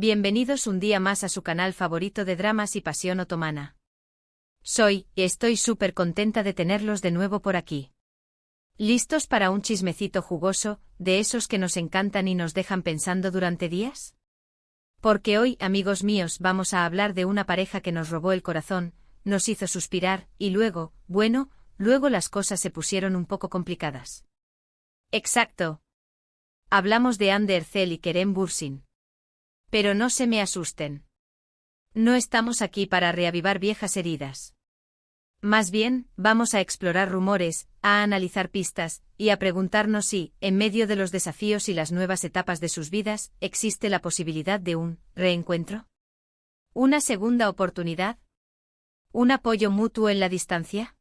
Bienvenidos un día más a su canal favorito de dramas y pasión otomana. Estoy súper contenta de tenerlos de nuevo por aquí. ¿Listos para un chismecito jugoso, de esos que nos encantan y nos dejan pensando durante días? Porque hoy, amigos míos, vamos a hablar de una pareja que nos robó el corazón, nos hizo suspirar, y luego las cosas se pusieron un poco complicadas. Exacto. Hablamos de Hande Erçel y Kerem Bürsin. Pero no se me asusten. No estamos aquí para reavivar viejas heridas. Más bien, vamos a explorar rumores, a analizar pistas, y a preguntarnos si, en medio de los desafíos y las nuevas etapas de sus vidas, existe la posibilidad de un reencuentro. ¿Una segunda oportunidad? ¿Un apoyo mutuo en la distancia?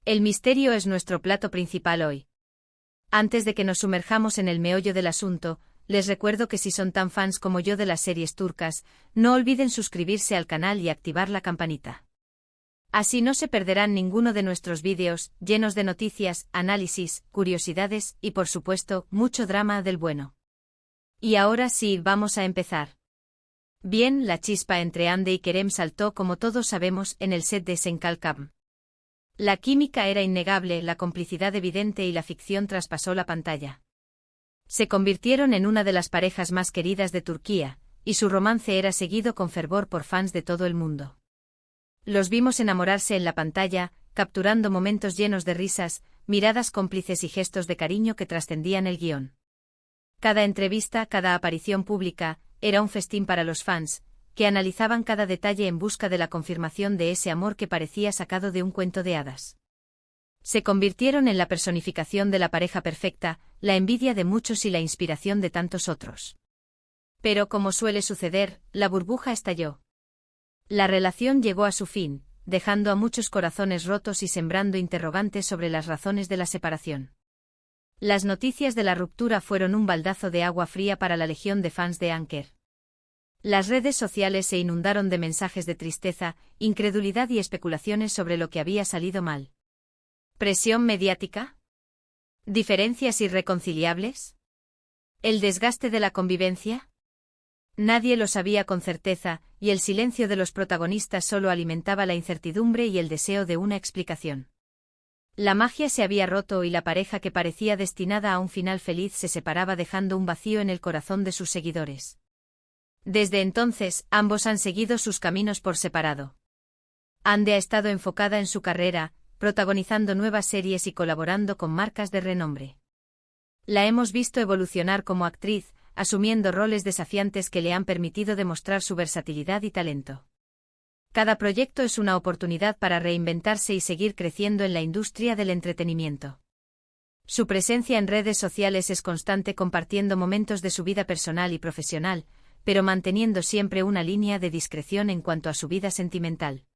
El misterio es nuestro plato principal hoy. Antes de que nos sumerjamos en el meollo del asunto, les recuerdo que si son tan fans como yo de las series turcas, no olviden suscribirse al canal y activar la campanita. Así no se perderán ninguno de nuestros vídeos, llenos de noticias, análisis, curiosidades y por supuesto, mucho drama del bueno. Y ahora sí, vamos a empezar. Bien, la chispa entre Hande y Kerem saltó como todos sabemos en el set de Senkalkam. La química era innegable, la complicidad evidente y la ficción traspasó la pantalla. Se convirtieron en una de las parejas más queridas de Turquía, y su romance era seguido con fervor por fans de todo el mundo. Los vimos enamorarse en la pantalla, capturando momentos llenos de risas, miradas cómplices y gestos de cariño que trascendían el guión. Cada entrevista, cada aparición pública, era un festín para los fans, que analizaban cada detalle en busca de la confirmación de ese amor que parecía sacado de un cuento de hadas. Se convirtieron en la personificación de la pareja perfecta, la envidia de muchos y la inspiración de tantos otros. Pero como suele suceder, la burbuja estalló. La relación llegó a su fin, dejando a muchos corazones rotos y sembrando interrogantes sobre las razones de la separación. Las noticias de la ruptura fueron un baldazo de agua fría para la legión de fans de Anker. Las redes sociales se inundaron de mensajes de tristeza, incredulidad y especulaciones sobre lo que había salido mal. ¿Presión mediática? ¿Diferencias irreconciliables? ¿El desgaste de la convivencia? Nadie lo sabía con certeza, y el silencio de los protagonistas solo alimentaba la incertidumbre y el deseo de una explicación. La magia se había roto y la pareja que parecía destinada a un final feliz se separaba dejando un vacío en el corazón de sus seguidores. Desde entonces, ambos han seguido sus caminos por separado. Hande ha estado enfocada en su carrera, protagonizando nuevas series y colaborando con marcas de renombre. La hemos visto evolucionar como actriz, asumiendo roles desafiantes que le han permitido demostrar su versatilidad y talento. Cada proyecto es una oportunidad para reinventarse y seguir creciendo en la industria del entretenimiento. Su presencia en redes sociales es constante, compartiendo momentos de su vida personal y profesional, pero manteniendo siempre una línea de discreción en cuanto a su vida sentimental.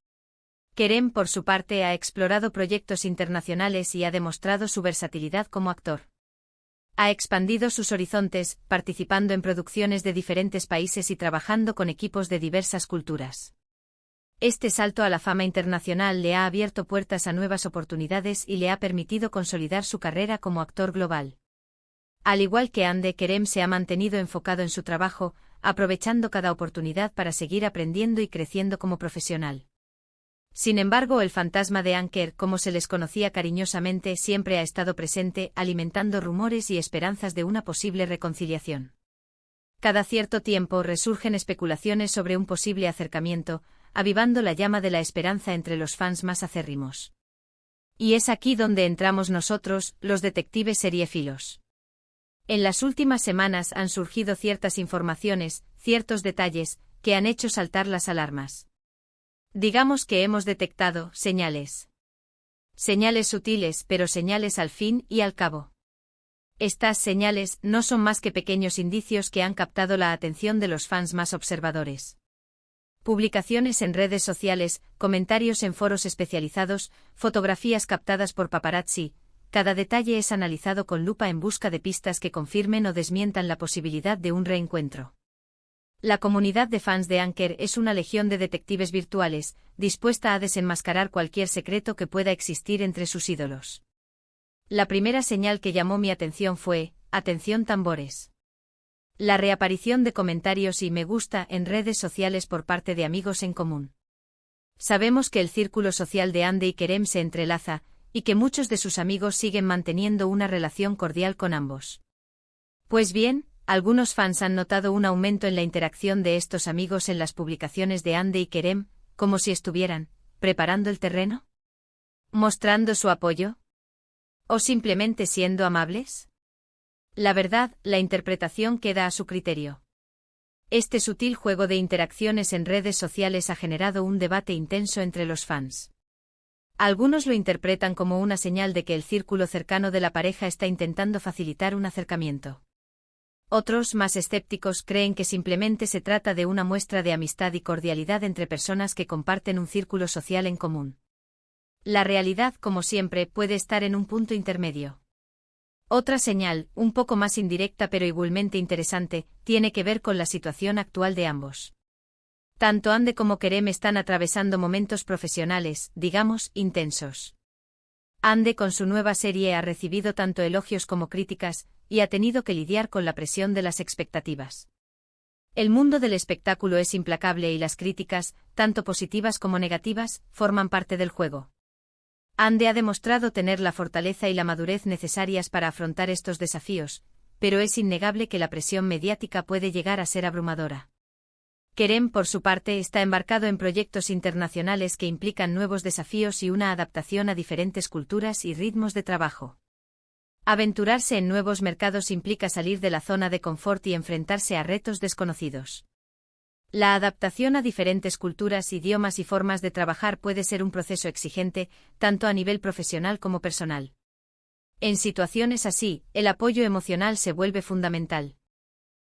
Kerem, por su parte, ha explorado proyectos internacionales y ha demostrado su versatilidad como actor. Ha expandido sus horizontes, participando en producciones de diferentes países y trabajando con equipos de diversas culturas. Este salto a la fama internacional le ha abierto puertas a nuevas oportunidades y le ha permitido consolidar su carrera como actor global. Al igual que Hande, Kerem se ha mantenido enfocado en su trabajo, aprovechando cada oportunidad para seguir aprendiendo y creciendo como profesional. Sin embargo, el fantasma de Anker, como se les conocía cariñosamente, siempre ha estado presente, alimentando rumores y esperanzas de una posible reconciliación. Cada cierto tiempo resurgen especulaciones sobre un posible acercamiento, avivando la llama de la esperanza entre los fans más acérrimos. Y es aquí donde entramos nosotros, los detectives seriéfilos. En las últimas semanas han surgido ciertas informaciones, ciertos detalles, que han hecho saltar las alarmas. Digamos que hemos detectado señales. Señales sutiles, pero señales al fin y al cabo. Estas señales no son más que pequeños indicios que han captado la atención de los fans más observadores. Publicaciones en redes sociales, comentarios en foros especializados, fotografías captadas por paparazzi, cada detalle es analizado con lupa en busca de pistas que confirmen o desmientan la posibilidad de un reencuentro. La comunidad de fans de Anker es una legión de detectives virtuales, dispuesta a desenmascarar cualquier secreto que pueda existir entre sus ídolos. La primera señal que llamó mi atención fue, atención tambores. La reaparición de comentarios y me gusta en redes sociales por parte de amigos en común. Sabemos que el círculo social de Ande y Kerem se entrelaza, y que muchos de sus amigos siguen manteniendo una relación cordial con ambos. Pues bien, algunos fans han notado un aumento en la interacción de estos amigos en las publicaciones de Ande y Kerem, como si estuvieran preparando el terreno, mostrando su apoyo, o simplemente siendo amables. La verdad, la interpretación queda a su criterio. Este sutil juego de interacciones en redes sociales ha generado un debate intenso entre los fans. Algunos lo interpretan como una señal de que el círculo cercano de la pareja está intentando facilitar un acercamiento. Otros, más escépticos, creen que simplemente se trata de una muestra de amistad y cordialidad entre personas que comparten un círculo social en común. La realidad, como siempre, puede estar en un punto intermedio. Otra señal, un poco más indirecta pero igualmente interesante, tiene que ver con la situación actual de ambos. Tanto Ande como Kerem están atravesando momentos profesionales, digamos, intensos. Ande con su nueva serie ha recibido tanto elogios como críticas, y ha tenido que lidiar con la presión de las expectativas. El mundo del espectáculo es implacable y las críticas, tanto positivas como negativas, forman parte del juego. Ande ha demostrado tener la fortaleza y la madurez necesarias para afrontar estos desafíos, pero es innegable que la presión mediática puede llegar a ser abrumadora. Kerem, por su parte, está embarcado en proyectos internacionales que implican nuevos desafíos y una adaptación a diferentes culturas y ritmos de trabajo. Aventurarse en nuevos mercados implica salir de la zona de confort y enfrentarse a retos desconocidos. La adaptación a diferentes culturas, idiomas y formas de trabajar puede ser un proceso exigente, tanto a nivel profesional como personal. En situaciones así, el apoyo emocional se vuelve fundamental.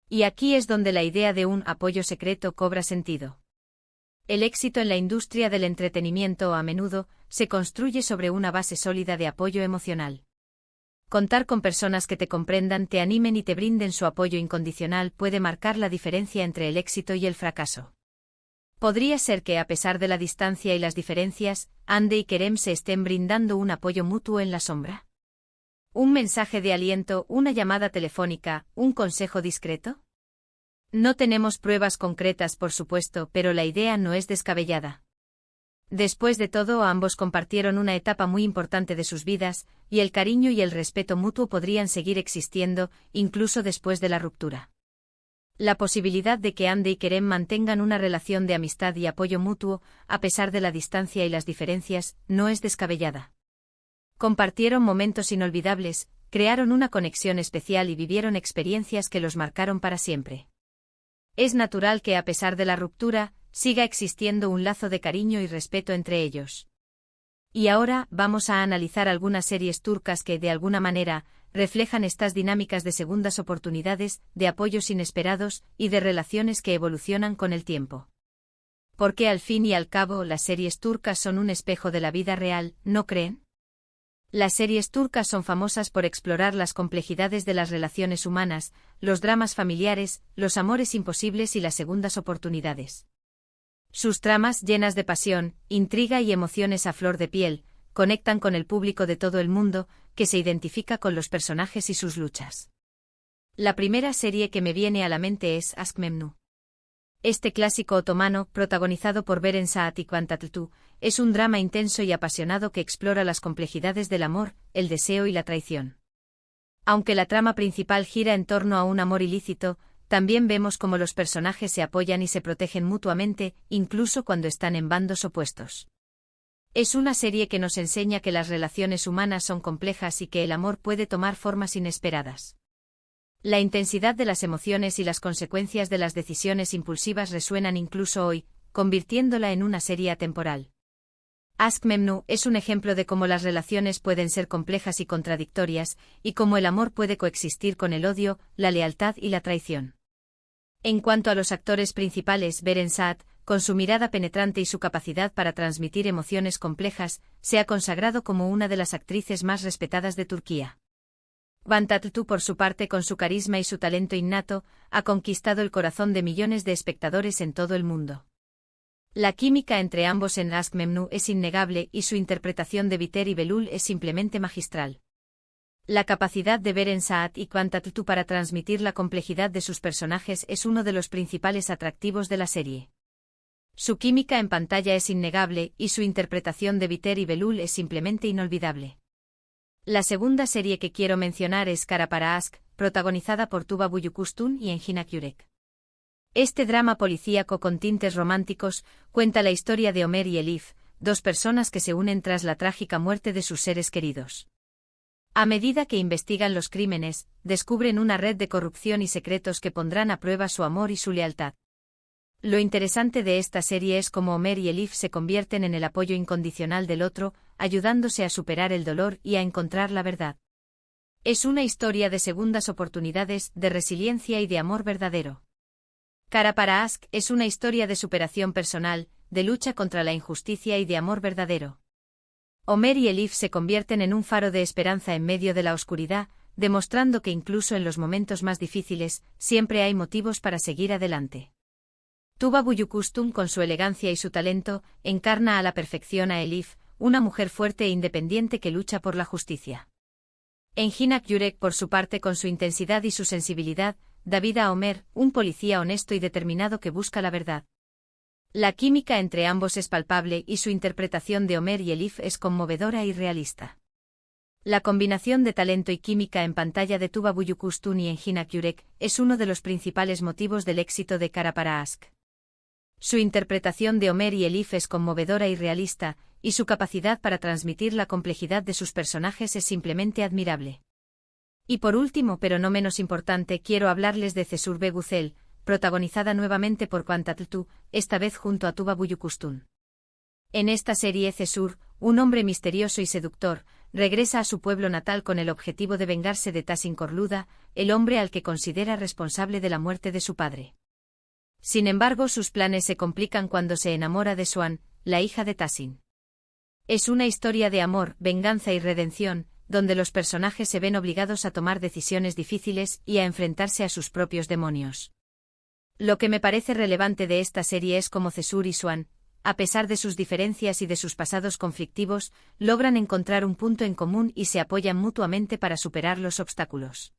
Y aquí es donde la idea de un apoyo secreto cobra sentido. El éxito en la industria del entretenimiento a menudo se construye sobre una base sólida de apoyo emocional. Contar con personas que te comprendan, te animen y te brinden su apoyo incondicional puede marcar la diferencia entre el éxito y el fracaso. Podría ser que, a pesar de la distancia y las diferencias, Ande y Kerem se estén brindando un apoyo mutuo en la sombra. ¿Un mensaje de aliento, una llamada telefónica, un consejo discreto? No tenemos pruebas concretas, por supuesto, pero la idea no es descabellada. Después de todo, ambos compartieron una etapa muy importante de sus vidas, y el cariño y el respeto mutuo podrían seguir existiendo, incluso después de la ruptura. La posibilidad de que Ande y Kerem mantengan una relación de amistad y apoyo mutuo, a pesar de la distancia y las diferencias, no es descabellada. Compartieron momentos inolvidables, crearon una conexión especial y vivieron experiencias que los marcaron para siempre. Es natural que, a pesar de la ruptura, siga existiendo un lazo de cariño y respeto entre ellos. Y ahora vamos a analizar algunas series turcas que, de alguna manera, reflejan estas dinámicas de segundas oportunidades, de apoyos inesperados y de relaciones que evolucionan con el tiempo. Porque al fin y al cabo las series turcas son un espejo de la vida real, ¿no creen? Las series turcas son famosas por explorar las complejidades de las relaciones humanas, los dramas familiares, los amores imposibles y las segundas oportunidades. Sus tramas, llenas de pasión, intriga y emociones a flor de piel, conectan con el público de todo el mundo, que se identifica con los personajes y sus luchas. La primera serie que me viene a la mente es Aşk Memnu. Este clásico otomano, protagonizado por Beren Saat y Kıvanç Tatlıtuğ, es un drama intenso y apasionado que explora las complejidades del amor, el deseo y la traición. Aunque la trama principal gira en torno a un amor ilícito, también vemos cómo los personajes se apoyan y se protegen mutuamente, incluso cuando están en bandos opuestos. Es una serie que nos enseña que las relaciones humanas son complejas y que el amor puede tomar formas inesperadas. La intensidad de las emociones y las consecuencias de las decisiones impulsivas resuenan incluso hoy, convirtiéndola en una serie atemporal. Aşk Memnu es un ejemplo de cómo las relaciones pueden ser complejas y contradictorias, y cómo el amor puede coexistir con el odio, la lealtad y la traición. En cuanto a los actores principales, Beren Saat, con su mirada penetrante y su capacidad para transmitir emociones complejas, se ha consagrado como una de las actrices más respetadas de Turquía. Kıvanç Tatlıtuğ, por su parte, con su carisma y su talento innato, ha conquistado el corazón de millones de espectadores en todo el mundo. La química entre ambos en Aşk Memnu es innegable y su interpretación de Biter y Belul es simplemente magistral. La capacidad de ver en Saad y Quantattu para transmitir la complejidad de sus personajes es uno de los principales atractivos de la serie. Su química en pantalla es innegable y su interpretación de Biter y Belul es simplemente inolvidable. La segunda serie que quiero mencionar es Kara para Ask, protagonizada por Tuba Büyüküstün y Engin Akyürek. Este drama policíaco con tintes románticos cuenta la historia de Ömer y Elif, dos personas que se unen tras la trágica muerte de sus seres queridos. A medida que investigan los crímenes, descubren una red de corrupción y secretos que pondrán a prueba su amor y su lealtad. Lo interesante de esta serie es cómo Ömer y Elif se convierten en el apoyo incondicional del otro, ayudándose a superar el dolor y a encontrar la verdad. Es una historia de segundas oportunidades, de resiliencia y de amor verdadero. Kara para Ask es una historia de superación personal, de lucha contra la injusticia y de amor verdadero. Ömer y Elif se convierten en un faro de esperanza en medio de la oscuridad, demostrando que incluso en los momentos más difíciles, siempre hay motivos para seguir adelante. Tuba Büyüküstün, con su elegancia y su talento, encarna a la perfección a Elif, una mujer fuerte e independiente que lucha por la justicia. Engin Akyürek, por su parte, con su intensidad y su sensibilidad, da vida a Ömer, un policía honesto y determinado que busca la verdad. La química entre ambos es palpable y su interpretación de Ömer y Elif es conmovedora y realista. La combinación de talento y química en pantalla de Tuba Büyüküstün y Engin Akyürek es uno de los principales motivos del éxito de Kara para Ask. Su interpretación de Ömer y Elif es conmovedora y realista, y su capacidad para transmitir la complejidad de sus personajes es simplemente admirable. Y por último, pero no menos importante, quiero hablarles de Cesur Güzel, protagonizada nuevamente por Quantattu, esta vez junto a Tuba Büyüküstün. En esta serie Cesur, un hombre misterioso y seductor, regresa a su pueblo natal con el objetivo de vengarse de Tahsin Korluda, el hombre al que considera responsable de la muerte de su padre. Sin embargo, sus planes se complican cuando se enamora de Swan, la hija de Tahsin. Es una historia de amor, venganza y redención, donde los personajes se ven obligados a tomar decisiones difíciles y a enfrentarse a sus propios demonios. Lo que me parece relevante de esta serie es cómo Cesur y Swan, a pesar de sus diferencias y de sus pasados conflictivos, logran encontrar un punto en común y se apoyan mutuamente para superar los obstáculos.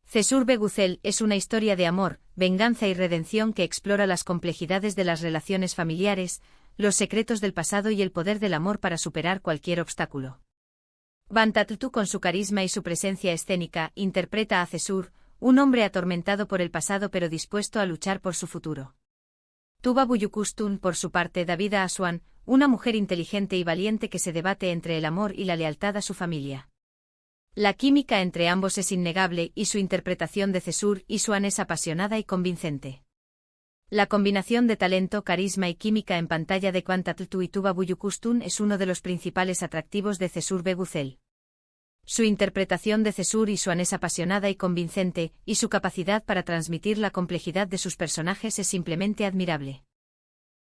Cesur Güzel es una historia de amor, venganza y redención que explora las complejidades de las relaciones familiares, los secretos del pasado y el poder del amor para superar cualquier obstáculo. Quantattu, con su carisma y su presencia escénica, interpreta a Cesur, un hombre atormentado por el pasado pero dispuesto a luchar por su futuro. Tuba Büyüküstün, por su parte, da vida a Swan, una mujer inteligente y valiente que se debate entre el amor y la lealtad a su familia. La química entre ambos es innegable y su interpretación de Cesur y Swan es apasionada y convincente. La combinación de talento, carisma y química en pantalla de Quantattu y Tuba Büyüküstün es uno de los principales atractivos de Cesur Güzel. Su interpretación de Cesur y Swan es apasionada y convincente, y su capacidad para transmitir la complejidad de sus personajes es simplemente admirable.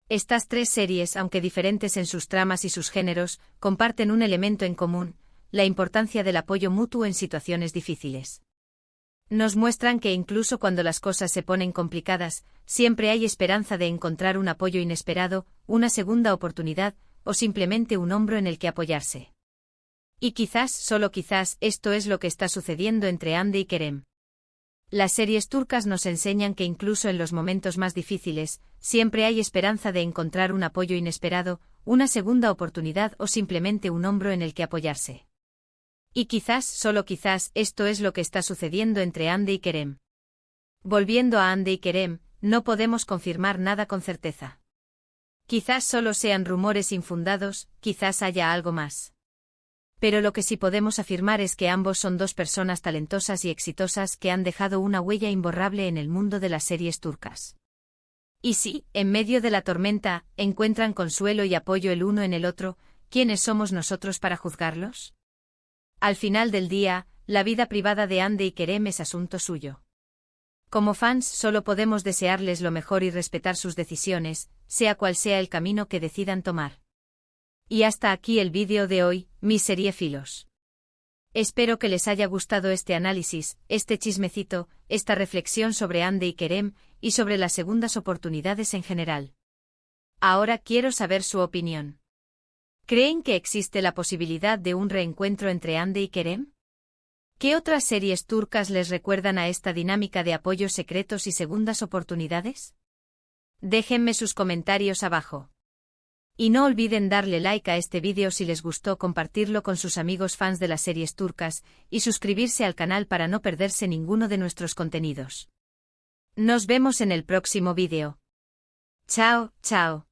Estas tres series, aunque diferentes en sus tramas y sus géneros, comparten un elemento en común: la importancia del apoyo mutuo en situaciones difíciles. Nos muestran que incluso cuando las cosas se ponen complicadas, siempre hay esperanza de encontrar un apoyo inesperado, una segunda oportunidad, o simplemente un hombro en el que apoyarse. Y quizás, solo quizás, esto es lo que está sucediendo entre Hande y Kerem. Las series turcas nos enseñan que incluso en los momentos más difíciles, siempre hay esperanza de encontrar un apoyo inesperado, una segunda oportunidad o simplemente un hombro en el que apoyarse. Y quizás, solo quizás, esto es lo que está sucediendo entre Hande y Kerem. Volviendo a Hande y Kerem, no podemos confirmar nada con certeza. Quizás solo sean rumores infundados, quizás haya algo más. Pero lo que sí podemos afirmar es que ambos son dos personas talentosas y exitosas que han dejado una huella imborrable en el mundo de las series turcas. Y si, en medio de la tormenta, encuentran consuelo y apoyo el uno en el otro, ¿quiénes somos nosotros para juzgarlos? Al final del día, la vida privada de Hande y Kerem es asunto suyo. Como fans, solo podemos desearles lo mejor y respetar sus decisiones, sea cual sea el camino que decidan tomar. Y hasta aquí el vídeo de hoy, mis seriefilos. Espero que les haya gustado este análisis, este chismecito, esta reflexión sobre Hande y Kerem, y sobre las segundas oportunidades en general. Ahora quiero saber su opinión. ¿Creen que existe la posibilidad de un reencuentro entre Hande y Kerem? ¿Qué otras series turcas les recuerdan a esta dinámica de apoyos secretos y segundas oportunidades? Déjenme sus comentarios abajo. Y no olviden darle like a este vídeo si les gustó, compartirlo con sus amigos fans de las series turcas, y suscribirse al canal para no perderse ninguno de nuestros contenidos. Nos vemos en el próximo vídeo. Chao, chao.